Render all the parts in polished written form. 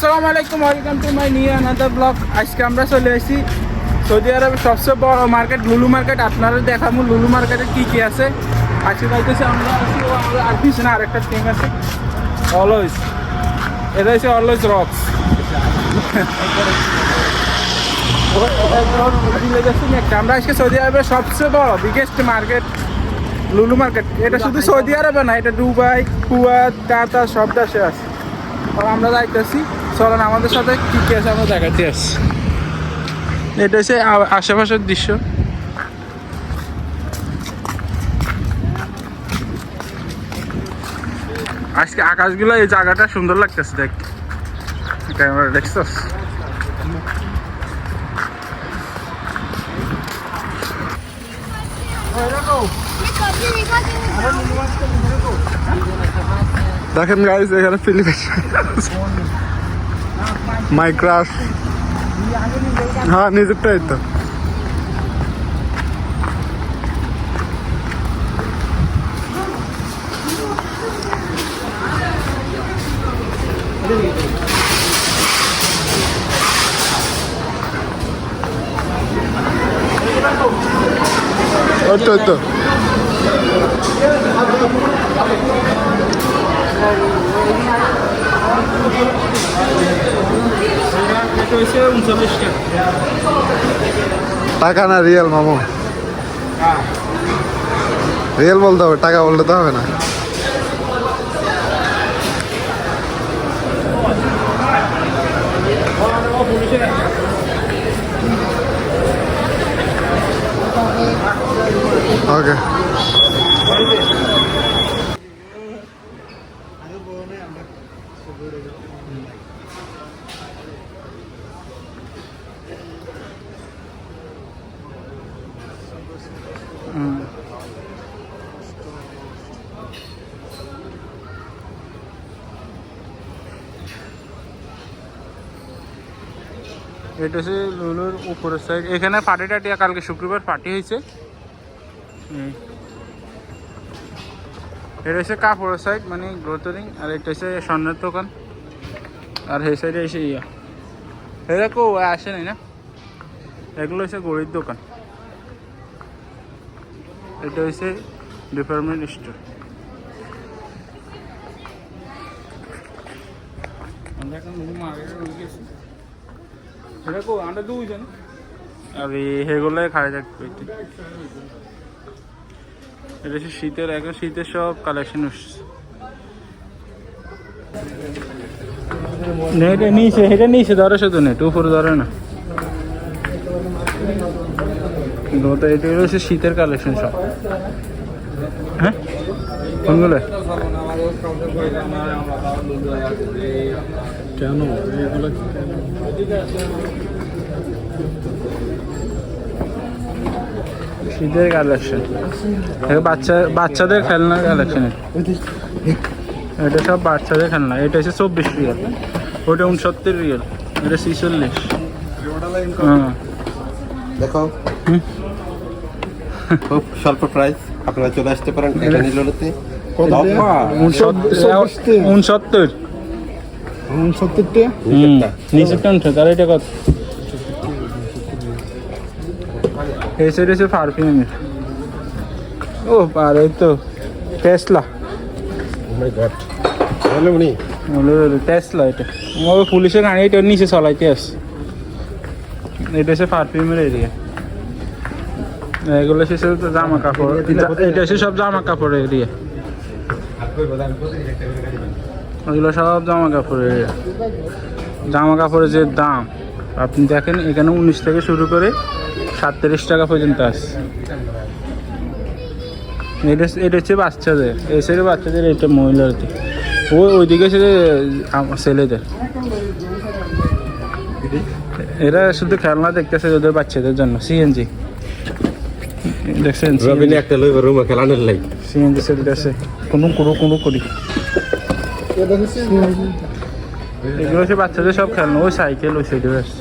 আসসালামু আলাইকুম, welcome to my new another blog. আজকে আমরা চলে এসেছি সৌদি আরবের সবচেয়ে বড় মার্কেট লুলু মার্কেট। আপনারা দেখাবো লুলু মার্কেটে কি কি আছে। আজকে যাইতেছি আমরা আর পিছনে আরেকটা টিম আছে অলওয়েজ, এটা হচ্ছে অলওয়েজ রক্স। আমরা আজকে সৌদি আরবের সবচেয়ে বড় বিগেস্ট মার্কেট লুলু মার্কেট। এটা শুধু সৌদি আরবে না, এটা দুবাই, কুয়েত, কাতার সব দেশে আছে। আর আমরা যাইতেছি, চলেন আমাদের সাথে কি কি আছে আমরা দেখাতে আসছি। এটা হচ্ছে আশেপাশের দৃশ্য। আজকে আকাশগুলো এই জায়গাটা সুন্দর লাগতেছে, দেখ ক্যামেরা দেখছস। দেখেন গাইস, এখানে ফিলিপিন মাই ক্রাশ। হ্যাঁ, নিজেরটাই তো। ওই তো টাকা না রিয়েল মামু, রিয়েল বলতে হবে, টাকা বললে তো হবে না। ওকে, এটা হচ্ছে লুলুর উপরের সাইড। এখানে পার্টি টাটিয়া, কালকে শুক্রবার পার্টি হয়েছে। এটা হচ্ছে কাপড়ের সাইড, মানে গ্রোথারিং। আর এটা হচ্ছে স্বর্ণের দোকান। আর এই সাইডে এসে এটা কেউ আসে নাই না, এগুলো হচ্ছে গড়ির দোকান। এটা হচ্ছে ডিপার্টমেন্ট স্টোর। আমরা এখন মার্কেটে গেছি, এটা কেউ আমরা দুজন আর এগুলো খাড়া থাকবে। এটা হচ্ছে শীতের, এখন শীতের সব কালেকশন উঠছে। এটা নিচে ধরে, শুধু নেট উপরে ধরে না। এটা হচ্ছে শীতের কালেকশন সব। হ্যাঁ, কোনগুলো কেন এগুলো শীতের কালেকশন, বাচ্চাদের খেলনার কালেকশন। এটা সব বাচ্চাদের খেলনা। এটা হচ্ছে 24 রিয়াল, ওটা 69 রিয়াল, এটা 46। হ্যাঁ, দেখো খুব স্বল্প প্রাইস, আপনারা চলে আসতে পারেন এটা নিলোতে। 69 নিচেরটা 69। তার এটা কত? এই সাইড হচ্ছে পারফিউমের। ও পারে তো টেসলা, টেসলা। এটা পুলিশের গাড়ি, এটার নিচে চলাইতে আসে। এটা হচ্ছে পারফিউমের এরিয়া। এগুলো হচ্ছে জামা কাপড়, এটা হচ্ছে সব জামা কাপড়ের এরিয়া। এগুলো সব জামা কাপড়ের এরিয়া। জামা কাপড়ের যে দাম আপনি দেখেন, এখানে 19 থেকে শুরু করে 37 টাকা পর্যন্ত আছে। এটা হচ্ছে বাচ্চাদের, এই সাইডে বাচ্চাদের, এটা মহিলাদের। ওইদিকে হচ্ছে ছেলেদের। এরা শুধু খেলনা দেখতেছে ওদের বাচ্চাদের জন্য। সিএনজি দেখছেন, একটা লইব রুম খেলানোর লাই সিএনজি সেট আছে। কোনো করি এগুলো হচ্ছে বাচ্চাদের সব খেলনা। ওই সাইকেল ওই সাইডে আছে।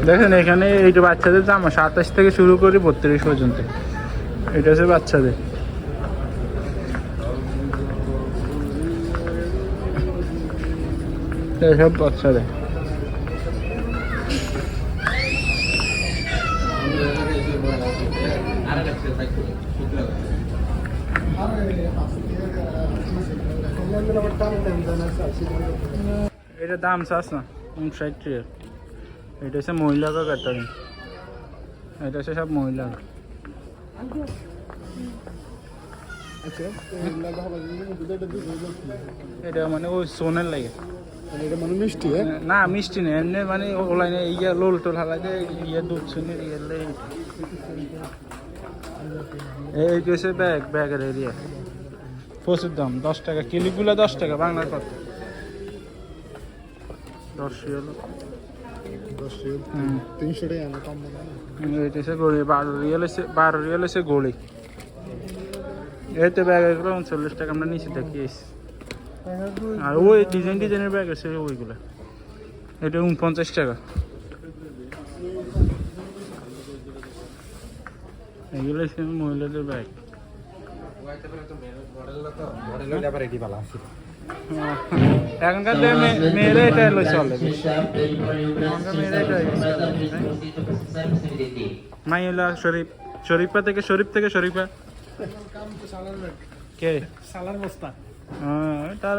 দেখেন এখানে এইটা বাচ্চাদের জামা 27 থেকে শুরু করে 32 পর্যন্ত। এটা হচ্ছে বাচ্চাদের। এসব বাচ্চাদের এটা দাম চাস না 59 টাকা। এটা হচ্ছে মহিলাকে ক্যাটারিং, এটা হচ্ছে সব মহিলা। এটা মানে ওই সোনের লাগে এটা মানে মিষ্টি না, মিষ্টি নেই এমনি মানে ওলাইনে ইয়ে লোল টোল হালাইতে ইয়ে দুধ শুনে এই হচ্ছে ব্যাগের এরিয়া। প্রচুর দাম, 10 টাকা কিলিগুলো, 10 টাকা বাংলার কত 10 রিয়াল। 300 টাকা না কম না। এটা হচ্ছে গড়ি 12 রিয়াল হচ্ছে গড়ি। এই তো ব্যাগ এগুলো 39 টাকা আমরা নিচে দেখিয়েছি। আর ওই ডিজাইনের ব্যাগ আছে ওইগুলো, এটা 49 টাকা। এগুলো হচ্ছে মহিলাদের ব্যাগ। এখনকার মেয়েরা এটা এলো চলে, মাইলা শরীফা থেকে শরীফা কে সালার বস্তা। তার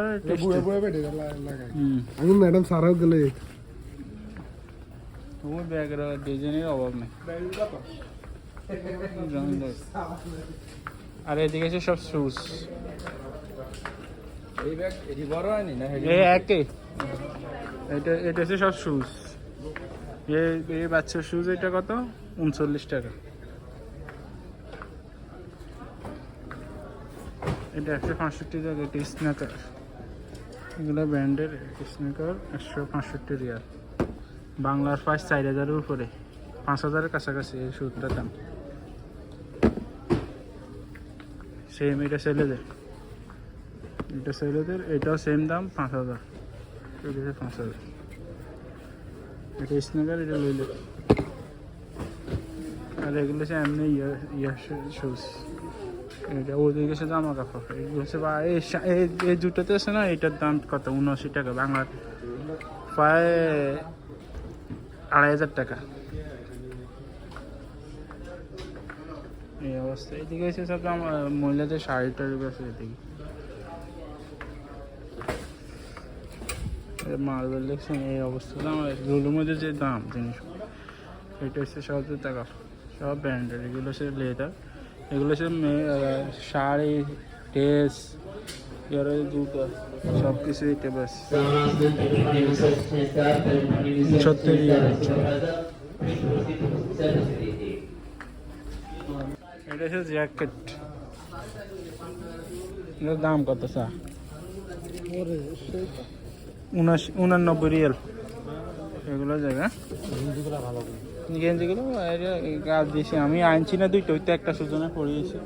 আমি ম্যাডাম সারাও গেলে ওই ব্যাগের ডিজাইনের অভাব নেই। আর এদিকে আছে সব শুজ, এই ব্যাগ এটি বড় হয়নি না, এই একই। এটা হচ্ছে সব শুজ। এই বাচ্চার শুজ এটা কত 39 টাকা। এটা 165 টাকা। এটা স্ন্যাকার, এগুলো ব্র্যান্ডের স্ন্যাকার 165 রিয়াল। বাংলার প্রাইস 4000-এর উপরে, 5000-এর কাছাকাছি এই শুজটার দাম। সেম এটা ছেলেদের, এটাও সেম দাম 5000। এটা 5000। এটা স্ন্যাকার, এটা লইলে। আর এগুলো হচ্ছে এমনি শুজ। এটা ওদিকে হচ্ছে জামা কাপড়। এগুলো হচ্ছে বা এই জুতোতে আছে না, এটার দাম কত 79 টাকা, বাংলার প্রায় 2500 টাকা। এই অবস্থা। এদিকে হচ্ছে সব মহিলাদের শাড়ি টাড়ি আছে। এদিকে মার্বেল দেখছেন, এই অবস্থা। লুলুর মধ্যে যে দাম জিনিস, এটা হচ্ছে 1000 টাকা, সব ব্র্যান্ডের। এগুলো হচ্ছে লেদার, এগুলো হচ্ছে শাড়ি, ড্রেস, জুতো, সব কিছু। এটা বাস 70 রিয়াল। এটা হচ্ছে জ্যাকেট, এটার দাম কত চা 89 রিয়াল। এগুলো জায়গা গেঞ্জিগুলো গাছ দিয়েছি আমি, আনছি না দুইটা, ওইটা একটা সুজনে পড়িয়েছি,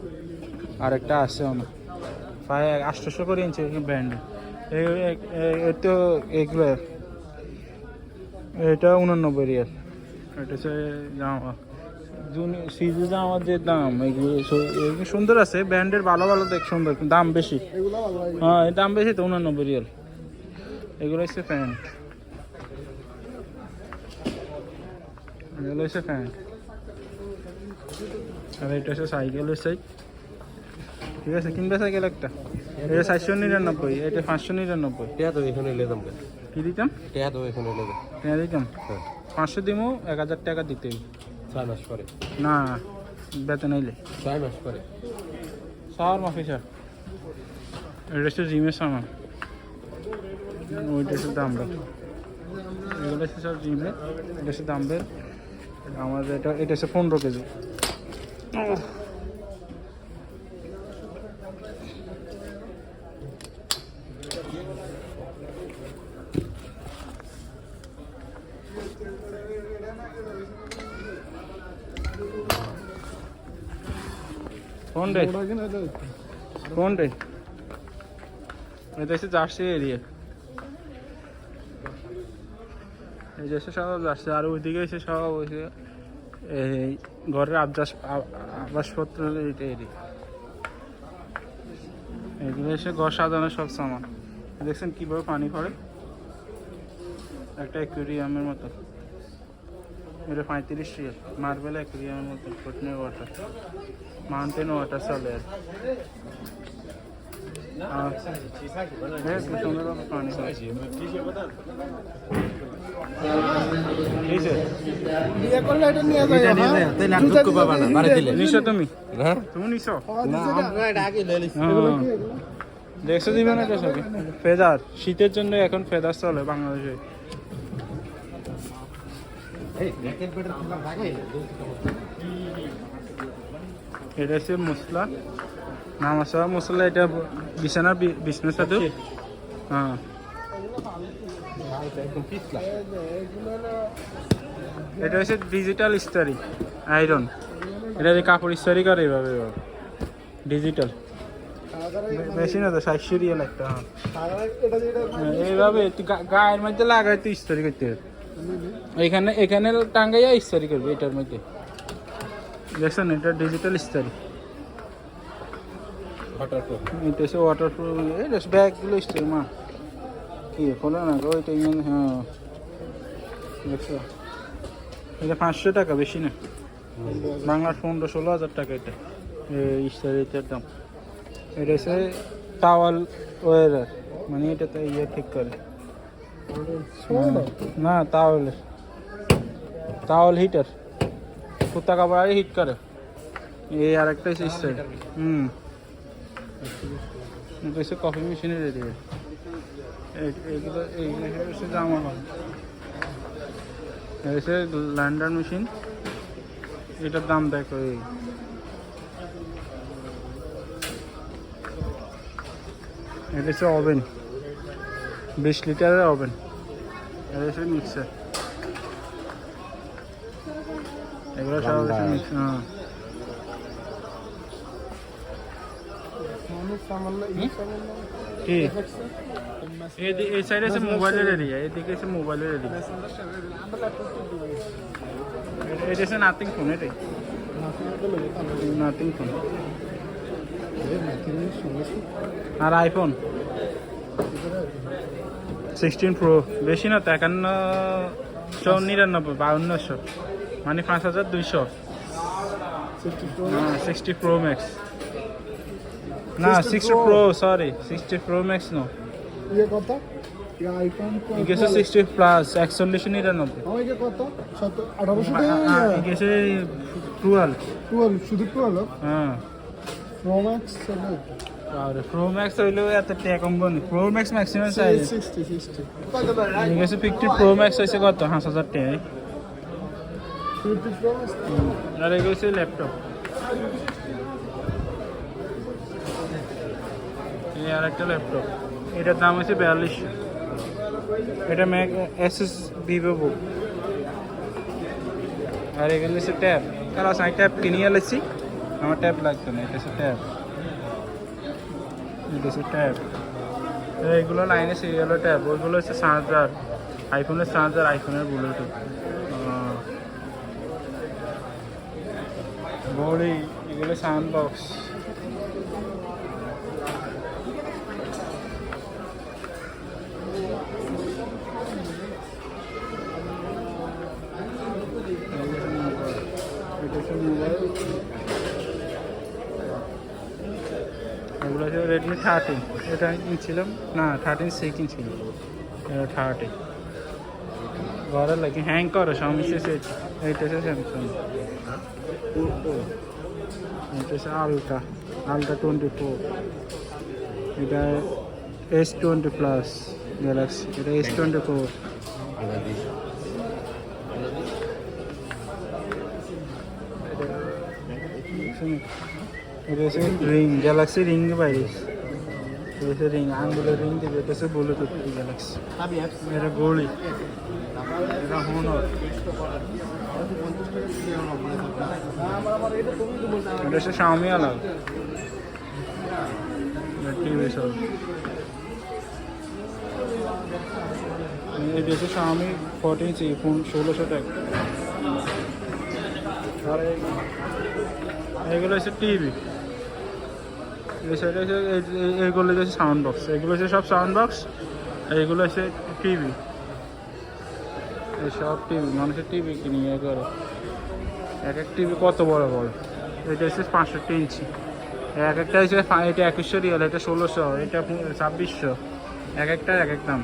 আর একটা আছে না, প্রায় 800 করে ইঞ্চি ব্র্যান্ডে। তো এগুলো এটা 89 রিয়াল। এটা হচ্ছে জামা, সিজু জামার যে দাম, এগুলো সুন্দর আছে, ব্র্যান্ডের ভালো ভালো দেখ সুন্দর, দাম বেশি। হ্যাঁ দাম বেশি তো 89 রিয়াল। এগুলো হচ্ছে প্যান্ট, এগুলো হচ্ছে প্যান্ট। আর এটা হচ্ছে সাইকেলের সাইড, ঠিক আছে। কিনবে সাইকেল একটা, এটা 499, এটা 599। কি দিতাম? দিতাম 500 দিমো, 1000 টাকা দিতে 6 মাস পরে না, বেতন আইলে 6 মাস পরে সার মাফি স্যার। এটা হচ্ছে জিমের সামান, ওইটা হচ্ছে দামবেল। এগুলো হচ্ছে সব জিমের, এটা হচ্ছে দামবেল। আমাদের এটা হচ্ছে 15 কেজি। কোনটাই এটা হচ্ছে জার্সি এরিয়া, এই যে সব জার্সি। আর ওইদিকে এসে সব এই ঘরের আবাসপত্র এরিয়া। এগুলো এসে ঘর সাজানোর সব সামান। দেখছেন কিভাবে পানি পড়ে, একটা অ্যাকুয়ারিয়ামের মতো, এটা 35 রিয়াল, মার্বেল অ্যাকুয়ারিয়ামের মতো, প্রোটিনের ওয়াটার, মাউন্টেন ওয়াটার চলে আর কি সুন্দর পানি বিয়ে করলে এটা নিয়ে যায় নিশো তুমি হ্যাঁ তুমি নিশো না আমরা এটা আগে লয়ে লিছি দেখছো দিবে না তো সবই ফেদার, শীতের জন্য এখন ফেদার চলে বাংলাদেশে। এই জ্যাকেট বেটার তোমার লাগে এটা হচ্ছে মশলা, নামাসা মশলা, এটা বিছানার বিছনার সাথে হ্যাঁ। একদম পিছলা এটা হচ্ছে ডিজিটাল ইস্তারি আয়রন, এটা দিয়ে কাপড় ইস্তারি করে এইভাবে ডিজিটাল, বেশি না তো 60 রিয়াল একটা। এইভাবে গায়ের মধ্যে লাগাই তো ইস্তারি করতে হবে, এখানে এখানে টাঙ্গাইয়া ইস্তারি করবে এটার মধ্যে, দেখছেন এটা ডিজিটাল ইস্তারি, ওয়াটারপ্রুফ এটা হচ্ছে ওয়াটারপ্রুফ, এটা ব্যাগগুলো ইস্তারি মা কি খোলা না গো এটা, হ্যাঁ দেখছো এটা 500 টাকা, বেশি না, বাংলার 15-16 হাজার টাকা এটা ইস্তারিটার দাম। এটা হচ্ছে টাওয়াল ওয়ারার, মানে এটাতে ইয়ে ঠিক করে না, টাওয়াল হিটার, কুত্তা কাপড় আর হিট করে, এই আর একটা হচ্ছে ইস্তারি। এটা হচ্ছে কফি মেশিনে রেডি, এইগুলো এইগুলো হচ্ছে জামা হয়, এটা হচ্ছে ল্যান্ডার মেশিন, এটার দাম দেখো এই এটা হচ্ছে ওভেন, 20 লিটারের ওভেন, এটা হচ্ছে মিক্সার, এগুলো সব হচ্ছে মিক্সার। হ্যাঁ কি এই সাইডে আছে মোবাইলের এরিয়া, এদিকে আছে মোবাইলের এরিয়া, এটা হচ্ছে নাথিং ফোন, এটাই নাথিং ফোন আর আইফোন 16 প্রো, বেশি না তো, 5199 মানে 5200, 60 প্রো ম্যাক্স না, 60 pro sorry, 60 pro max no, ইয়ে কত আইফোন গেছে 60 প্লাস 4199, আমাকে কত 1800 টাকা গেছে 12 শুধু 12 হ্যাঁ। প্রো ম্যাক্স চলে আর প্রো ম্যাক্স হইলেও এত টাকা কম বনি, প্রো ম্যাক্স ম্যাক্সিমাম সাইজ 60 গেছে 50 প্রো ম্যাক্স হইছে কত 5000 টাকা, 50 প্রো ম্যাক্স আর এগুলো ল্যাপটপ, এই আর একটা ল্যাপটপ, এটার দাম হচ্ছে 4200, এটা ম্যাক এসএস ভিভো বুক। আর এগুলো হচ্ছে ট্যাব, কারণ আমি ট্যাব কিনিয়ে এলেছি, আমার ট্যাব লাগতো না, এটা হচ্ছে ট্যাব, এটা হচ্ছে ট্যাব, এইগুলো লাইনে সিরিয়ালের ট্যাব, ওইগুলো হচ্ছে চার্জার, আইফোনের চার্জার, আইফোনের ব্লুটুথ বড়ি, এগুলো সাউন্ড বক্স, এগুলো হচ্ছে রেডমি 13, এটা কিনছিলাম না 13C কিনছিলাম, এটা 30 ঘরে লাগে হ্যাং করে সমস্যা, এইটা হচ্ছে স্যামসাং, এটা হচ্ছে আলট্রা 24, এটা S20 প্লাস গ্যালাক্সি, এটা S24, এটা হচ্ছে রিং, গ্যালাক্সি রিং বাইরে, এটা হচ্ছে রিং, আঙ্গুলের রিং দিবে, এটা হচ্ছে ব্লুটুথ গ্যালাক্সি, এটা গোলি, এটা হনর, এটা হচ্ছে শাওমি আলাদা টিভি সব, এটা হচ্ছে শাওমি 14C ফোন 1600 টাকা, আর এগুলো হচ্ছে টিভি, এই সাইডে হচ্ছে এইগুলো হচ্ছে সাউন্ড বক্স, এগুলো হচ্ছে সব সাউন্ড বক্স, এইগুলো হচ্ছে টিভি, সব টিভি মানুষের টিভি কিনে ইয়ে করে এক এক টিভি কত বড় বড় এটা হচ্ছে 65 ইঞ্চি এক একটা হচ্ছে এটা 2100 রিয়াল এটা 1600 এটা 2600 এক একটা এক এক দাম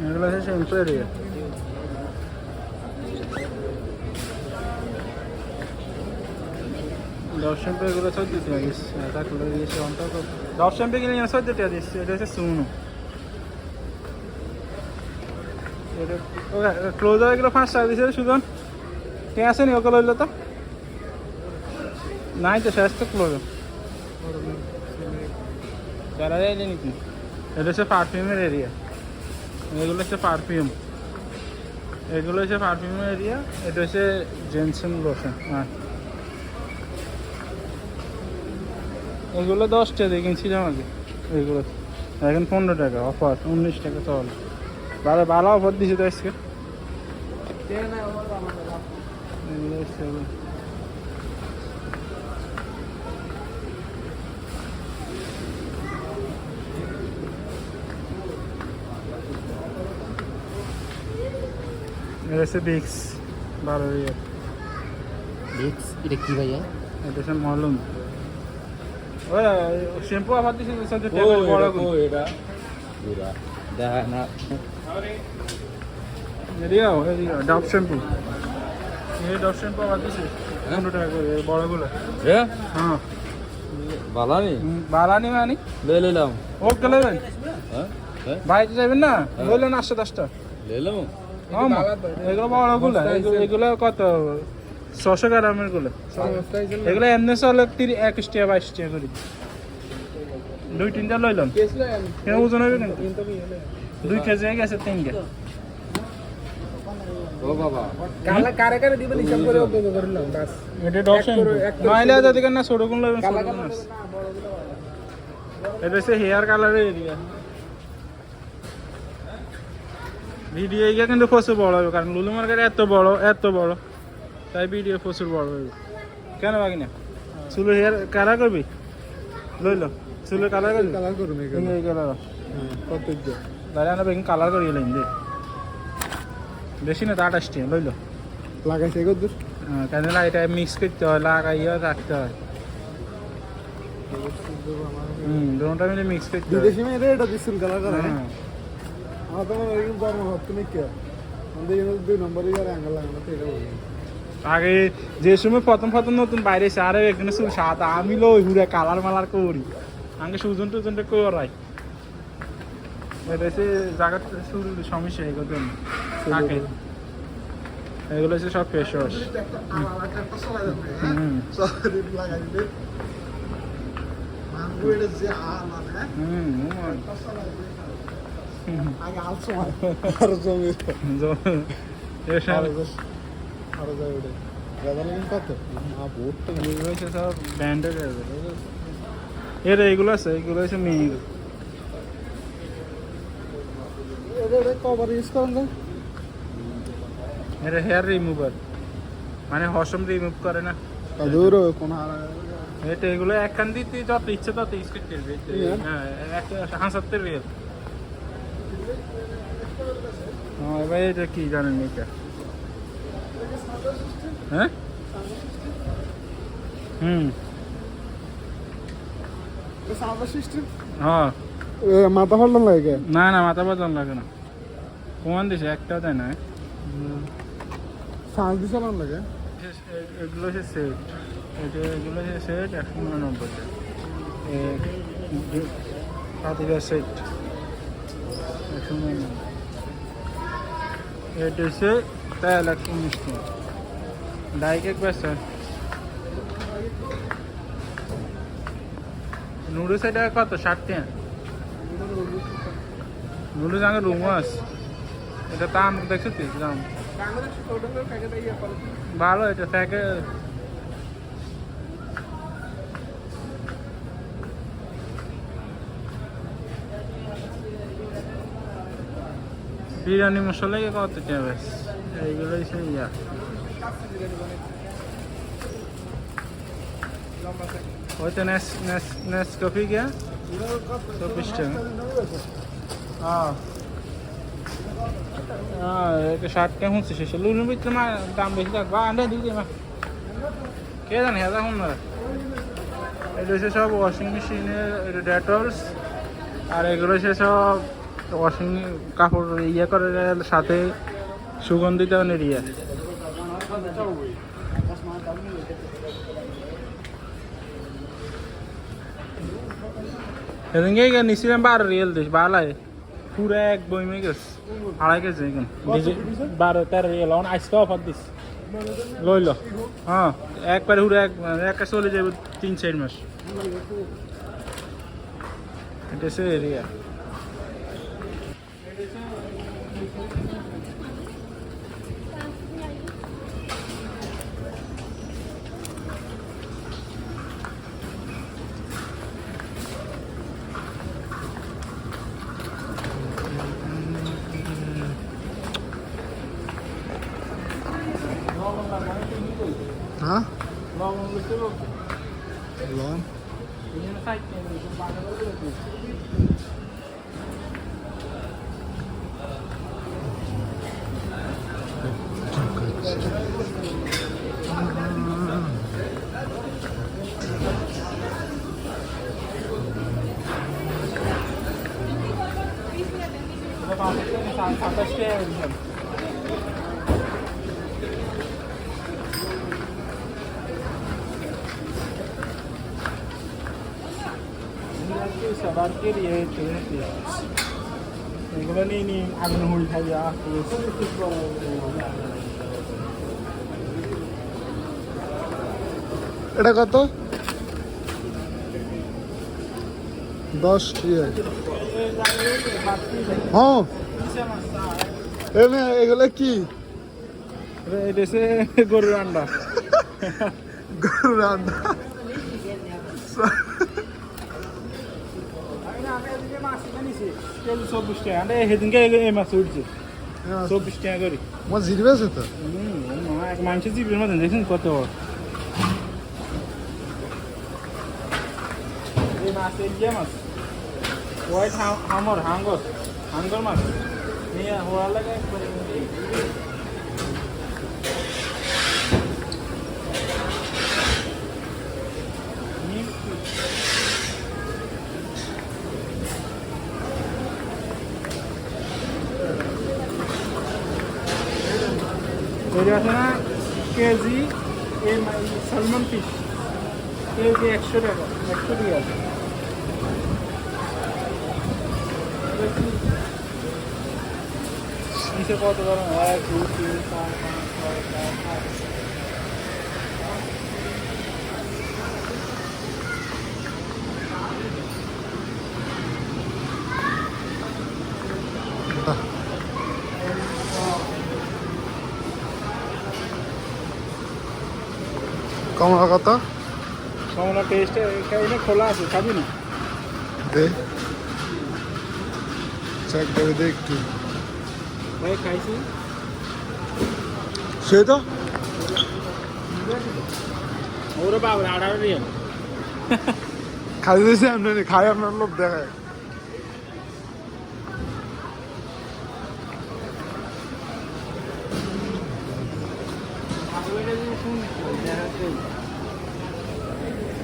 এগুলো হচ্ছে শ্যাম্পু এরিয়া ডভ শ্যাম্পু এগুলো 14 টাকা দিচ্ছে তারপরে দিয়েছে অন্তত ডভ শ্যাম্পু কিনে 14 টাকা দিচ্ছে এটা হচ্ছে সুনো এটা ক্লোজার এগুলো 5 টাকা দিচ্ছে সুজন ঠিক আছে নি ওগুলো হইলো তো নাই তো শেষ তো ক্লোজার চারা যাইলে নাকি এটা হচ্ছে পারফিউমের এরিয়া এগুলো হচ্ছে পারফিউম এগুলো হচ্ছে পারফিউমের এরিয়া এটা হচ্ছে জেনসন লোশন হ্যাঁ এগুলো 10 টাকা দিয়ে কিনছিলাম আগে এগুলো এখন 15 টাকা অফার 19 টাকা চল ভালো ভালো অফার দিছে তো আজকে এটা হচ্ছে বিক্স 12 রিয়াল ভিক্স এটা কি ভাইয়া এটা হচ্ছে মলম ওই শ্যাম্পু আবার দিছে সাথে ও বড় এটা পুরা দেখা না এরিয়া ডাব শ্যাম্পু এই ডাব শ্যাম্পু আবার দিছে 15 টাকা করে এই বড়গুলো এ হ্যাঁ বালানি বালানি মানে লইলাম ও গেলে ভাই হ্যাঁ বাইরে যাবেন না বললেন 810টা লইলাম এগুলো বড়গুলো এগুলো কত 600 গ্রামের গুলো এগুলো এমনি চলে 21 টাকা 22 টাকা করে 2-3টা লইলাম কেন ওজন হবে না 2 কেজি হয়ে গেছে 3 কে ও বাবা কারে কারে দিবেন হিসাব করে ওকে করলাম বাস এটা ডপশন মাইলা যদি কেন না ছোট কোন লইবেন এটা হচ্ছে হেয়ার কালারের এরিয়া ভিডিও এগিয়ে কিন্তু প্রচুর বড় হবে কারণ লুলু মার্কেট এত বড় তাই ভিডিও প্রচুর বড় হবে কেন বাকি না চুলের হেয়ার কালার করবি লইল চুলের কালার করবি কালার করুন এখানে এই কালার কত দিন দাঁড়া আমরা বেগিন কালার করিয়ে লাইন দে বেশি না 28 টাকা লইল লাগাইছে কত কেন না এটা মিক্স করতে হয় লাগাইয়া রাখতে হয় দুটোটা মিলে মিক্স করতে হয় বিদেশি মেয়ে এটা দিছিল কালার করে হ্যাঁ। আমার তো মনে হয় বড় হচ্ছে নাকি আমাদের এখানে 2 নম্বরে আর অ্যাঙ্গেল লাগানো তো এটা বলি আগে যে সময় প্রথম নতুন বাইরে এসে আরে এখানে চুল সাদা আমি লো ঘুরে কালার মালার করি আগে সুজন টুজনটা করাই এটা হচ্ছে জায়গার চুল সমস্যা এগুলো থাকে এগুলো হচ্ছে সব ফেস ওয়াশ আগে আলসো আর জমি আরো যায় ওটা গাদালিন কত বহুত তো এগুলো হচ্ছে সব ব্র্যান্ডেড এর এইগুলো আছে এগুলো হচ্ছে মেয়ে এটা কভার ইউজ করেন না এটা হেয়ার রিমুভার মানে হসম রিমুভ করে না দূর কোন এটা এগুলো একখান দিতে যত ইচ্ছে তত ইউজ করতে পারবে হ্যাঁ একটা 75 রিয়াল হ্যাঁ এবার এটা কি জানেন এটা হ্যাঁ সাউন্ড সিস্টেম হ্যাঁ মাথা ফাটলাম লাগে না না মাথা বদলান লাগে না প্রমাণ দিছে একটাও দেয় না সাউন্ড দিছে লাগে এগুলো হচ্ছে সেট এগুলো হচ্ছে সেট 199 পাতিকা সেট 199 এটা হচ্ছে 119 টাকা ডাইক এক বেসন নুডলস এটা কত 60 টাকা নুডলস আগে রুমও আছে এটা দাম দেখছো তো দাম ভালো এটা প্যাকে বিরিয়ানি মশলা কত টাকা এইগুলোই সেই ইয়া ওইটা নেস কফি গিয়া 24 টাকা হ্যাঁ এটা 60 টাকা হচ্ছে শেষে লুলুর ভিতরে মা দাম বেশি থাকবে আন্ডা দিকে মা কে জানে হাজার এখন না এটা হচ্ছে সব ওয়াশিং মেশিনের এটা ডেটলস আর এগুলো হচ্ছে সব ওয়াশিং কাপড় ইয়ে করে সাথে সুগন্ধিত ইয়ে সেদিনকে নিছিলাম 12 রিয়েল দিস বালায় পুরো এক বইমে গেছে 2.5 কেজি এখানে 12-13 রিয়েল অন আজকে অফার দিস লইল হ্যাঁ একবারে পুরো এক চলে যাবে 3-4 মাস এটা সে এরিয়া হ্যাঁ লবণ লইতে বলতে লন এখানে সাইড নিয়ে বাজারে বলতে এগুলো নিয়ে নিয়ে আগুন হুড়ি খাইয়া এটা কত 10 ইয়ে হ্যাঁ এগুলো কি দেশে গরুর আন্ডা গরুর রান্না কেজি 24 টাকা সেদিনকে এই মাছ উঠছে 24 টাকা করে আমার জিরবে আছে তো এক মানুষের জিপের মতন দেখছেন কত এই মাছ ইয়ে মাছ হোয়াইট হাঙ্গর মাছ নিয়ে হওয়ার লাগে এটা আছে না কেজি এই সালমন ফিশ কেজি 100 টাকা 100 টাকা আছে নিচে কত বড় 1 2 3 4 5 6 7 8 কমলা কত কমলা টেস্ট এখানে খোলা আছে খাবি না দে চেক করে দে একটু ভাই খাইছি সে তো ওরে বাবা 18 রিয়াল খাই দিয়েছে এমনি খাই আপনার লোক দেখায়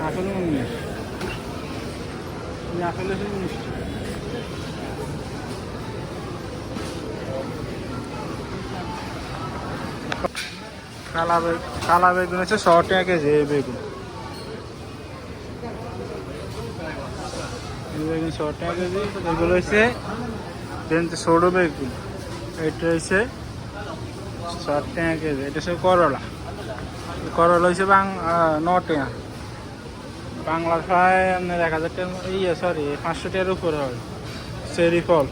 আসলে উনিশ আসলে উনিশ কালা বেগুন হচ্ছে 100 টাকা কেজি এই বেগুন 100 টাকা কেজি এগুলো হচ্ছে ছোট বেগুন এটা হচ্ছে 60 টাকা কেজি এটা হচ্ছে করলা হচ্ছে 9 টাকা বাংলার প্রায় আপনার 1000 টাকা সরি 500 টাকার উপরে হয় চেরি ফল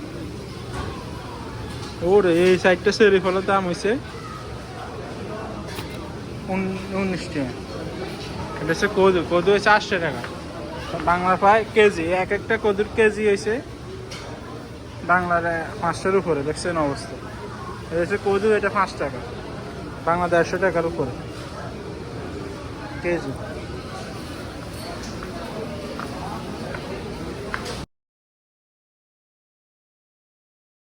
ওরে এই সাইডটা চেরি ফলের দাম হয়েছে 19 টাকা এটা হচ্ছে কদু হচ্ছে 800 টাকা বাংলার প্রায় কেজি এক একটা কদুর কেজি হয়েছে বাংলার 500-এর উপরে দেখছেন অবস্থা এটা হচ্ছে কদু এটা 5 টাকা বাংলা 150 টাকার উপরে কেজি